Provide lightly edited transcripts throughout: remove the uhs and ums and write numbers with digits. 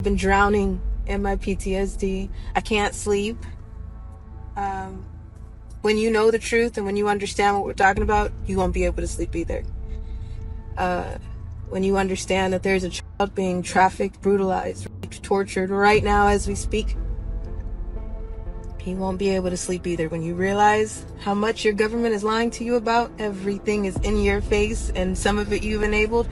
Been drowning in my PTSD. I can't sleep. When you know the truth and when you understand what we're talking about, you won't be able to sleep either. When you understand that there's a child being trafficked, brutalized, raped, tortured right now as we speak, you won't be able to sleep either. When you realize how much your government is lying to you about, everything is in your face and some of it you've enabled,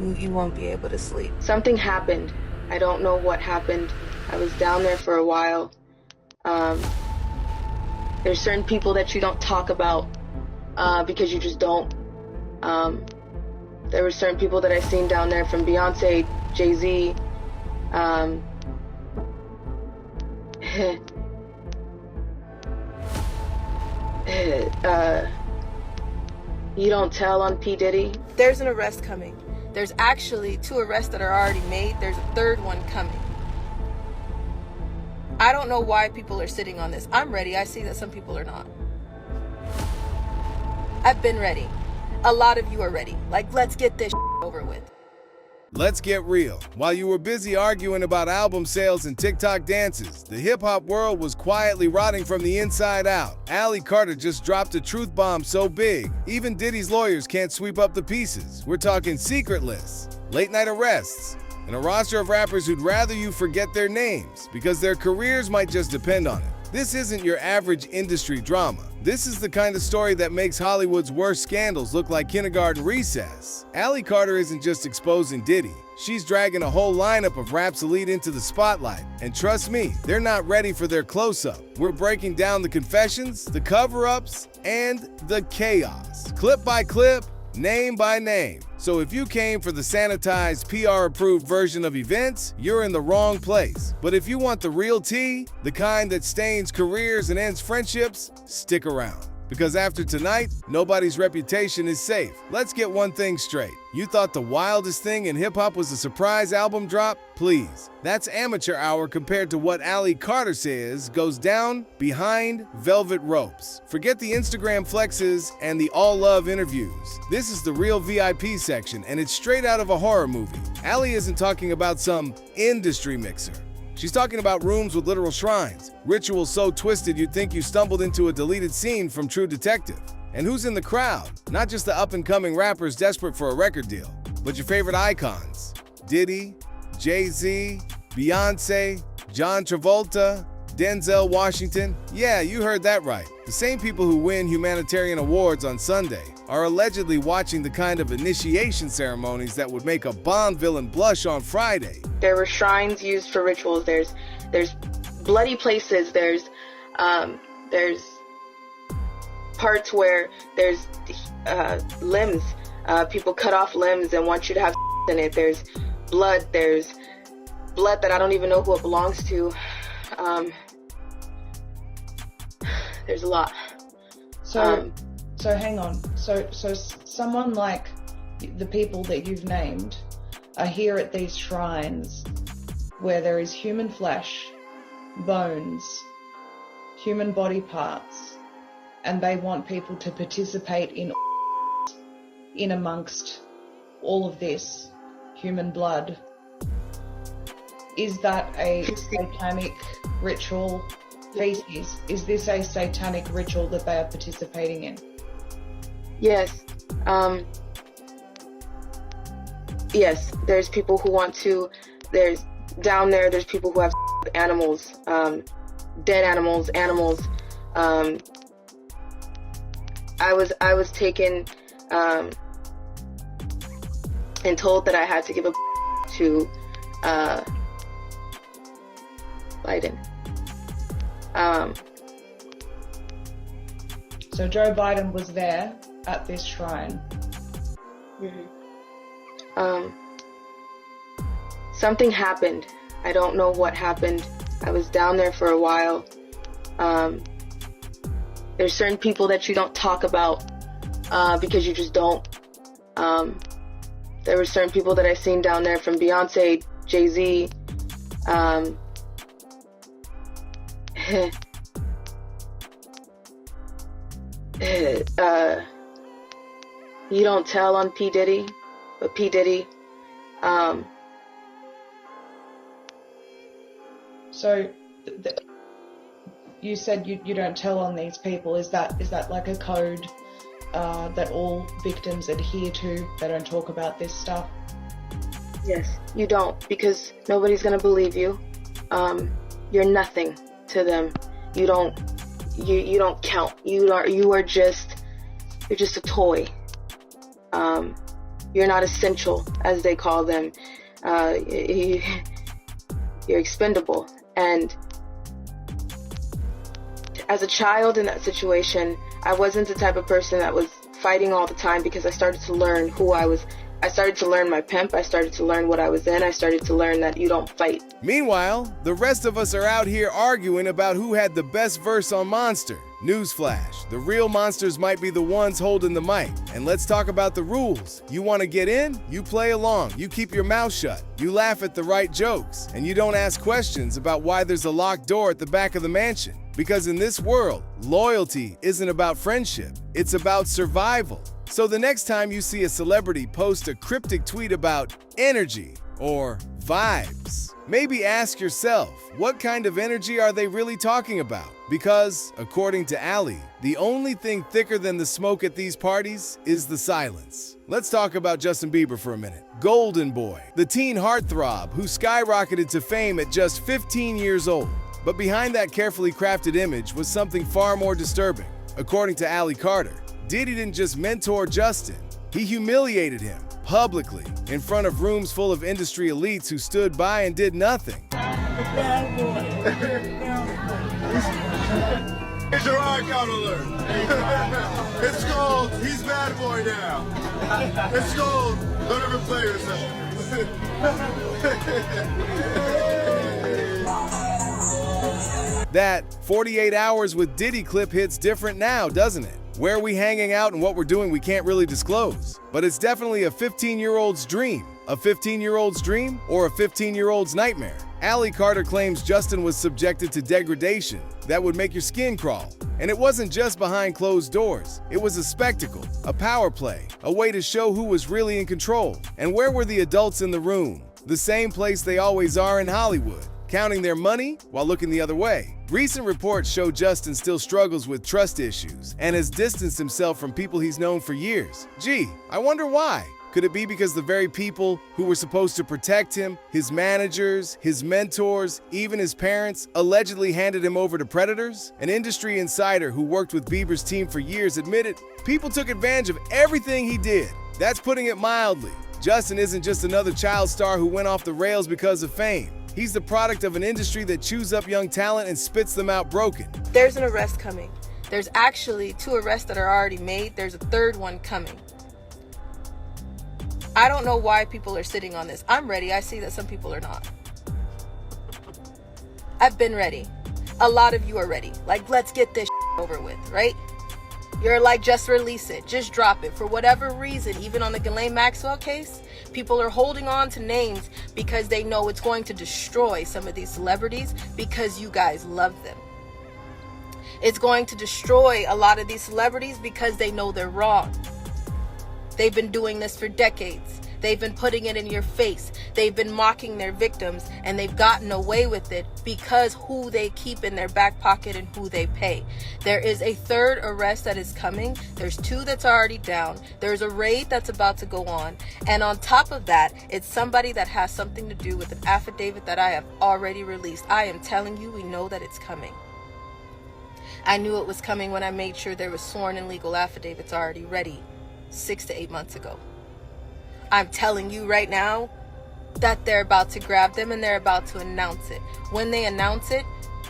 you won't be able to sleep. Something happened. I don't know what happened. I was down there for a while. There's certain people that you don't talk about because you just don't. There were certain people that I seen down there, from Beyonce, Jay-Z. You don't tell on P. Diddy. There's an arrest coming. There's actually 2 arrests that are already made. There's a 3rd one coming. I don't know why people are sitting on this. I'm ready. I see that some people are not. I've been ready. A lot of you are ready. Like, let's get this over with. Let's get real. While you were busy arguing about album sales and TikTok dances, the hip-hop world was quietly rotting from the inside out. Ali Carter just dropped a truth bomb so big, even Diddy's lawyers can't sweep up the pieces. We're talking secret lists, late-night arrests, and a roster of rappers who'd rather you forget their names because their careers might just depend on it. This isn't your average industry drama. This is the kind of story that makes Hollywood's worst scandals look like kindergarten recess. Ali Carter isn't just exposing Diddy. She's dragging a whole lineup of rap's elite into the spotlight. And trust me, they're not ready for their close-up. We're breaking down the confessions, the cover-ups, and the chaos. Clip by clip, name by name. So if you came for the sanitized, PR-approved version of events, you're in the wrong place. But if you want the real tea, the kind that stains careers and ends friendships, stick around. Because after tonight, nobody's reputation is safe. Let's get one thing straight. You thought the wildest thing in hip-hop was a surprise album drop? Please. That's amateur hour compared to what Ali Carter says goes down behind velvet ropes. Forget the Instagram flexes and the all-love interviews. This is the real VIP section, and it's straight out of a horror movie. Ali isn't talking about some industry mixer. She's talking about rooms with literal shrines, rituals so twisted you'd think you stumbled into a deleted scene from True Detective. And who's in the crowd? Not just the up-and-coming rappers desperate for a record deal, but your favorite icons. Diddy, Jay-Z, Beyonce, John Travolta, Denzel Washington. Yeah, you heard that right. The same people who win humanitarian awards on Sunday are allegedly watching the kind of initiation ceremonies that would make a Bond villain blush on Friday. There were shrines used for rituals. There's bloody places. There's parts where there's limbs. People cut off limbs and want you to have in it. There's blood. There's blood that I don't even know who it belongs to. There's a lot. So hang on. So someone like the people that you've named are here at these shrines where there is human flesh, bones, human body parts, and they want people to participate in amongst all of this human blood. Is that a satanic ritual? Feces? Is this a satanic ritual that they are participating in? Yes. Yes, there's people who want to, there's people who have animals, dead animals. I was taken and told that I had to give a to Biden. So Joe Biden was there at this shrine. Mm-hmm. Something happened. I don't know what happened. I was down there for a while. There's certain people that you don't talk about because you just don't. There were certain people that I seen down there, from Beyonce, Jay-Z. You don't tell on P. Diddy, but P. Diddy, So you said you don't tell on these people. Is that like a code that all victims adhere to? They don't talk about this stuff? Yes, you don't, because nobody's gonna believe you. You're nothing to them. You don't count. You're just a toy. You're not essential, as they call them. You're expendable. And as a child in that situation, I wasn't the type of person that was fighting all the time, because I started to learn who I was. I started to learn my pimp. I started to learn what I was in. I started to learn that you don't fight. Meanwhile, the rest of us are out here arguing about who had the best verse on Monster. Newsflash, the real monsters might be the ones holding the mic. And let's talk about the rules. You want to get in? You play along. You keep your mouth shut. You laugh at the right jokes. And you don't ask questions about why there's a locked door at the back of the mansion. Because in this world, loyalty isn't about friendship. It's about survival. So the next time you see a celebrity post a cryptic tweet about energy or vibes, maybe ask yourself, what kind of energy are they really talking about? Because, according to Ali, the only thing thicker than the smoke at these parties is the silence. Let's talk about Justin Bieber for a minute. Golden Boy, the teen heartthrob who skyrocketed to fame at just 15 years old. But behind that carefully crafted image was something far more disturbing. According to Ali Carter, Diddy didn't just mentor Justin, he humiliated him publicly in front of rooms full of industry elites who stood by and did nothing. Here's your icon alert. It's called He's Bad Boy Now. It's called Don't Ever Play Yourself. That 48 hours with Diddy clip hits different now, doesn't it? Where we hanging out and what we're doing we can't really disclose. But it's definitely a 15-year-old's dream. A 15-year-old's dream or a 15-year-old's nightmare? Ali Carter claims Justin was subjected to degradation that would make your skin crawl. And it wasn't just behind closed doors. It was a spectacle, a power play, a way to show who was really in control. And where were the adults in the room? The same place they always are in Hollywood, counting their money while looking the other way. Recent reports show Justin still struggles with trust issues and has distanced himself from people he's known for years. Gee, I wonder why. Could it be because the very people who were supposed to protect him, his managers, his mentors, even his parents, allegedly handed him over to predators? An industry insider who worked with Bieber's team for years admitted people took advantage of everything he did. That's putting it mildly. Justin isn't just another child star who went off the rails because of fame. He's the product of an industry that chews up young talent and spits them out broken. There's an arrest coming. There's actually 2 arrests that are already made. There's a 3rd one coming. I don't know why people are sitting on this. I'm ready. I see that some people are not. I've been ready. A lot of you are ready. Like, let's get this over with, right? You're like, just release it. Just drop it. For whatever reason, even on the Ghislaine Maxwell case, people are holding on to names because they know it's going to destroy some of these celebrities because you guys love them. It's going to destroy a lot of these celebrities because they know they're wrong. They've been doing this for decades. They've been putting it in your face. They've been mocking their victims, and they've gotten away with it because who they keep in their back pocket and who they pay. There is a 3rd arrest that is coming. There's 2 that's already down. There's a raid that's about to go on. And on top of that, it's somebody that has something to do with an affidavit that I have already released. I am telling you, we know that it's coming. I knew it was coming when I made sure there was sworn and legal affidavits already ready 6 to 8 months ago. I'm telling you right now that they're about to grab them and they're about to announce it. When they announce it,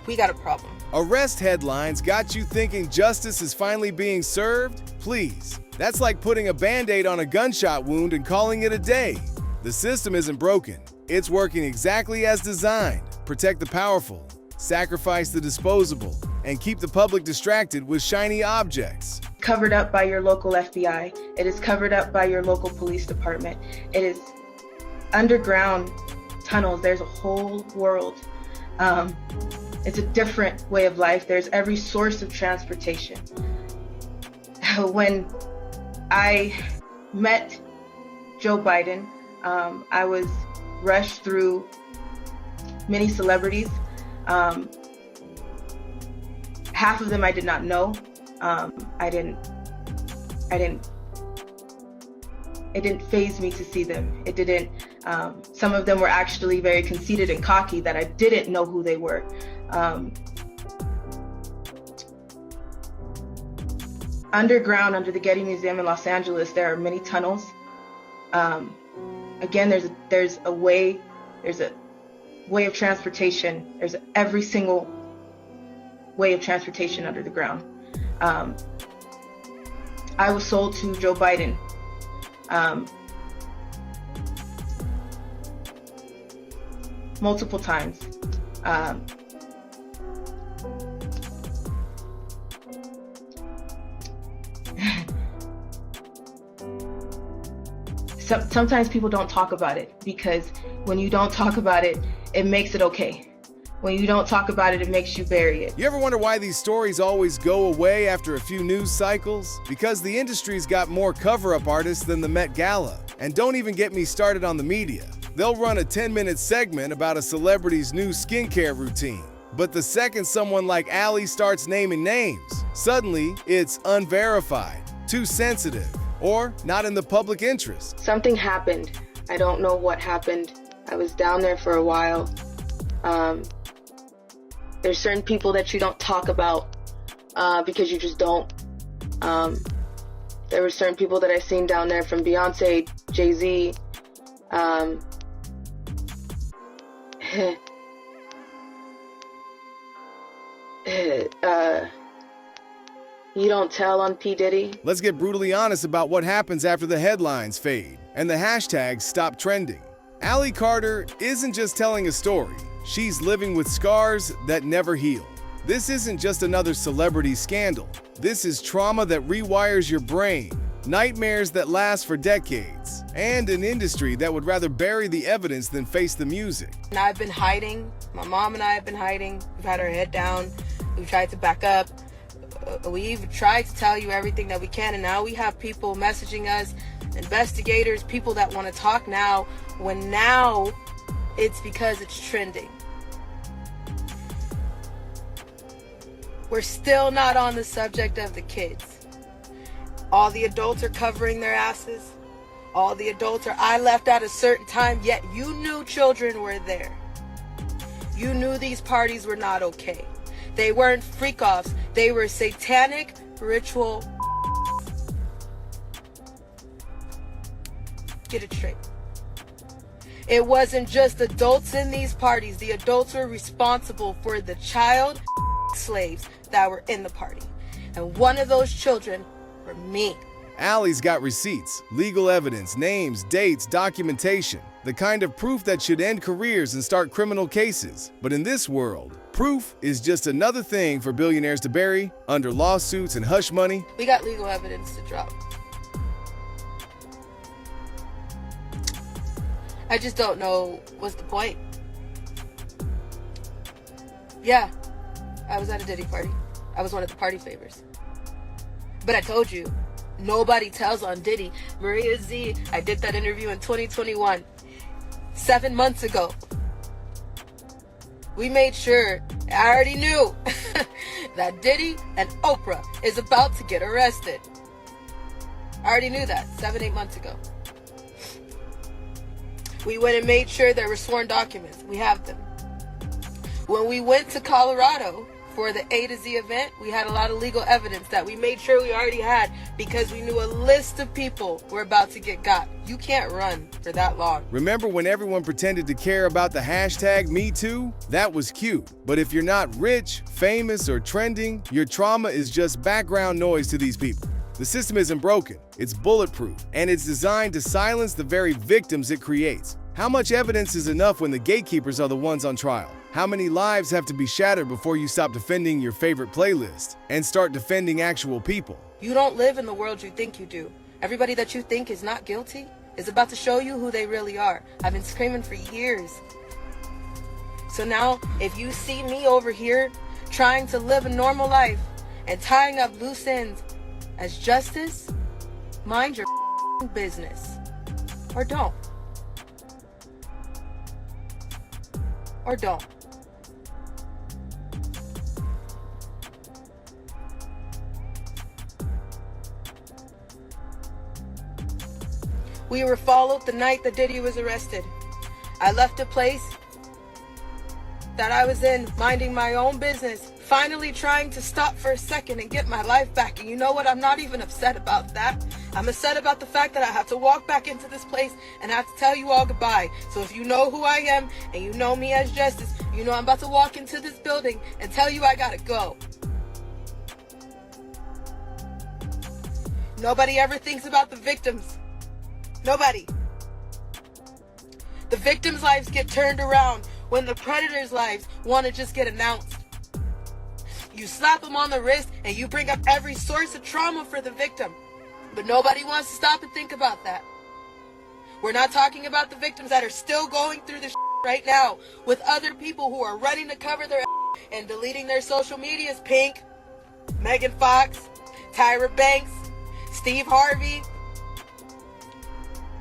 we got a problem. Arrest headlines got you thinking justice is finally being served? Please. That's like putting a Band-Aid on a gunshot wound and calling it a day. The system isn't broken. It's working exactly as designed. Protect the powerful, sacrifice the disposable, and keep the public distracted with shiny objects. Covered up by your local FBI. It is covered up by your local police department. It is underground tunnels. There's a whole world. It's a different way of life. There's every source of transportation. When I met Joe Biden, I was rushed through many celebrities. Half of them I did not know. It didn't faze me to see them. It didn't. Some of them were actually very conceited and cocky that I didn't know who they were. Underground, under the Getty Museum in Los Angeles, there are many tunnels. Again, there's a way of transportation. There's every single way of transportation under the ground. I was sold to Joe Biden. Multiple times. Sometimes people don't talk about it, because when you don't talk about it, it makes it okay. When you don't talk about it, it makes you bury it. You ever wonder why these stories always go away after a few news cycles? Because the industry's got more cover-up artists than the Met Gala. And don't even get me started on the media. They'll run a 10-minute segment about a celebrity's new skincare routine. But the second someone like Ali starts naming names, suddenly it's unverified, too sensitive, or not in the public interest. Something happened. I don't know what happened. I was down there for a while. There's certain people that you don't talk about because you just don't. There were certain people that I seen down there, from Beyonce, Jay-Z. You don't tell on P. Diddy. Let's get brutally honest about what happens after the headlines fade and the hashtags stop trending. Ali Carter isn't just telling a story. She's living with scars that never heal. This isn't just another celebrity scandal. This is trauma that rewires your brain, nightmares that last for decades, and an industry that would rather bury the evidence than face the music. And I've been hiding. My mom and I have been hiding. We've had our head down. We've tried to back up. We've tried to tell you everything that we can, and now we have people messaging us, investigators, people that want to talk now, when now it's because it's trending. We're still not on the subject of the kids. All the adults are covering their asses. All the adults are, I left at a certain time, yet you knew children were there. You knew these parties were not okay. They weren't freak-offs. They were satanic ritual. Get it straight. It wasn't just adults in these parties. The adults were responsible for the child slaves that were in the party. And one of those children were me. Ali's got receipts, legal evidence, names, dates, documentation, the kind of proof that should end careers and start criminal cases. But in this world, proof is just another thing for billionaires to bury under lawsuits and hush money. We got legal evidence to drop. I just don't know what's the point. Yeah, I was at a Diddy party. I was one of the party favors. But I told you, nobody tells on Diddy. Maria Z, I did that interview in 2021. 7 months ago. We made sure, I already knew, that Diddy and Oprah is about to get arrested. I already knew that 7-8 months ago. We went and made sure there were sworn documents. We have them. When we went to Colorado for the A to Z event, we had a lot of legal evidence that we made sure we already had, because we knew a list of people were about to get got. You can't run for that long. Remember when everyone pretended to care about the hashtag #MeToo? That was cute. But if you're not rich, famous, or trending, your trauma is just background noise to these people. The system isn't broken, it's bulletproof, and it's designed to silence the very victims it creates. How much evidence is enough when the gatekeepers are the ones on trial? How many lives have to be shattered before you stop defending your favorite playlist and start defending actual people? You don't live in the world you think you do. Everybody that you think is not guilty is about to show you who they really are. I've been screaming for years. So now, if you see me over here trying to live a normal life and tying up loose ends as justice, mind your business. Or don't. Or don't. We were followed the night that Diddy was arrested. I left a place that I was in, minding my own business, finally trying to stop for a second and get my life back. And you know what? I'm not even upset about that. I'm upset about the fact that I have to walk back into this place and I have to tell you all goodbye. So if you know who I am and you know me as Justice, you know I'm about to walk into this building and tell you I gotta go. Nobody ever thinks about the victims. Nobody. The victims' lives get turned around when the predators' lives want to just get announced. You slap them on the wrist and you bring up every source of trauma for the victim. But nobody wants to stop and think about that. We're not talking about the victims that are still going through this right now with other people who are running to cover their and deleting their social medias. Pink, Megan Fox, Tyra Banks, Steve Harvey.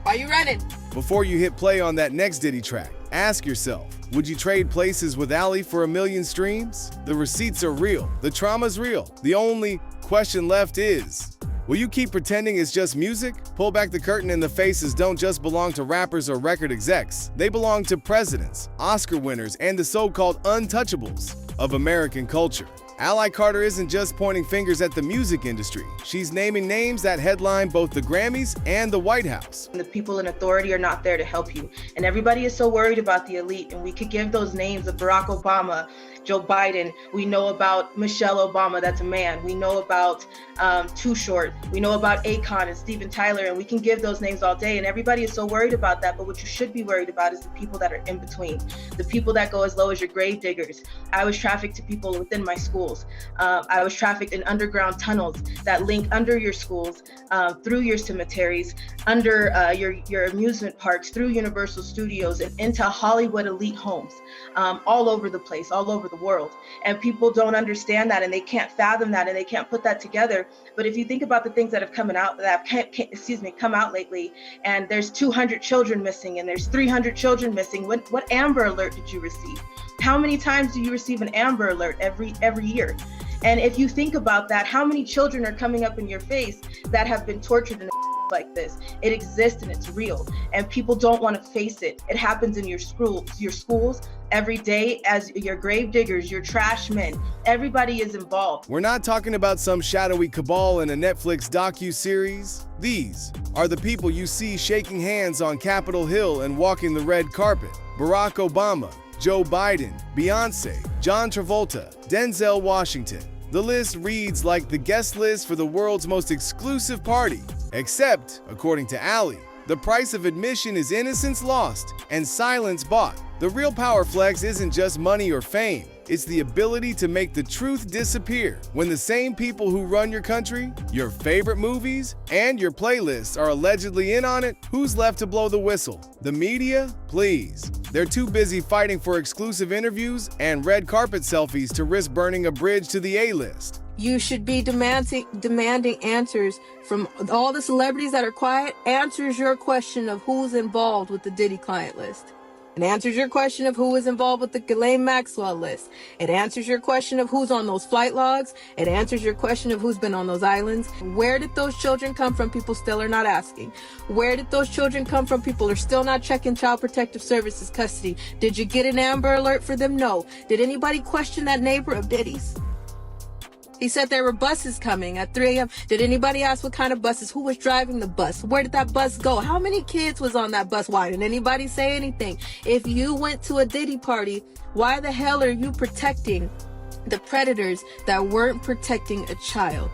Why are you running? Before you hit play on that next Diddy track, ask yourself, would you trade places with Ali for 1 million streams? The receipts are real. The trauma's real. The only question left is, will you keep pretending it's just music? Pull back the curtain and the faces don't just belong to rappers or record execs. They belong to presidents, Oscar winners, and the so-called untouchables of American culture. Ally Carter isn't just pointing fingers at the music industry. She's naming names that headline both the Grammys and the White House. The people in authority are not there to help you. And everybody is so worried about the elite. And we could give those names of Barack Obama, Joe Biden. We know about Michelle Obama, that's a man. We know about Too Short. We know about Akon and Steven Tyler. And we can give those names all day. And everybody is so worried about that. But what you should be worried about is the people that are in between. The people that go as low as your grave diggers. I was trafficked to people within my schools. I was trafficked in underground tunnels that link under your schools, through your cemeteries, under your amusement parks, through Universal Studios, and into Hollywood elite homes, all over the place, all over the world. And people don't understand that, and they can't fathom that, and they can't put that together. But if you think about the things that have come out lately, and there's 200 children missing, and there's 300 children missing. What Amber Alert did you receive? How many times do you receive an Amber Alert every year? And if you think about that, how many children are coming up in your face that have been tortured in like this? It exists and it's real, and people don't want to face it. It happens in your schools every day, as your grave diggers, your trash men. Everybody is involved. We're not talking about some shadowy cabal in a Netflix docu-series. These are the people you see shaking hands on Capitol Hill and walking the red carpet. Barack Obama, Joe Biden, Beyonce, John Travolta, Denzel Washington. The list reads like the guest list for the world's most exclusive party. Except, according to Ali, the price of admission is innocence lost and silence bought. The real power flex isn't just money or fame. It's the ability to make the truth disappear. When the same people who run your country, your favorite movies, and your playlists are allegedly in on it, who's left to blow the whistle? The media? Please. They're too busy fighting for exclusive interviews and red carpet selfies to risk burning a bridge to the A-list. You should be demanding answers from all the celebrities that are quiet. Answers your question of who's involved with the Diddy client list. It answers your question of who is involved with the Ghislaine Maxwell list. It answers your question of who's on those flight logs. It answers your question of who's been on those islands. Where did those children come from? People still are not asking. Where did those children come from? People are still not checking Child Protective Services custody. Did you get an Amber Alert for them? No. Did anybody question that neighbor of Diddy's? He said there were buses coming at 3 a.m. Did anybody ask what kind of buses? Who was driving the bus? Where did that bus go? How many kids was on that bus? Why didn't anybody say anything? If you went to a Diddy party, why the hell are you protecting the predators that weren't protecting a child?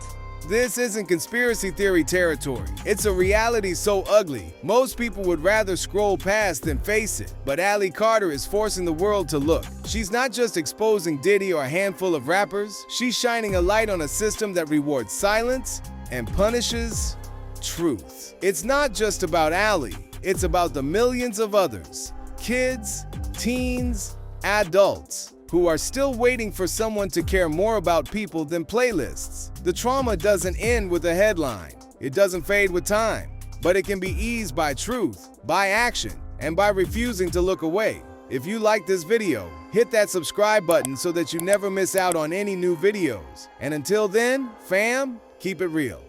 This isn't conspiracy theory territory. It's a reality so ugly, most people would rather scroll past than face it. But Ali Carter is forcing the world to look. She's not just exposing Diddy or a handful of rappers, she's shining a light on a system that rewards silence and punishes truth. It's not just about Ali, it's about the millions of others, kids, teens, adults, who are still waiting for someone to care more about people than playlists. The trauma doesn't end with a headline. It doesn't fade with time. But it can be eased by truth, by action, and by refusing to look away. If you like this video, hit that subscribe button so that you never miss out on any new videos. And until then, fam, keep it real.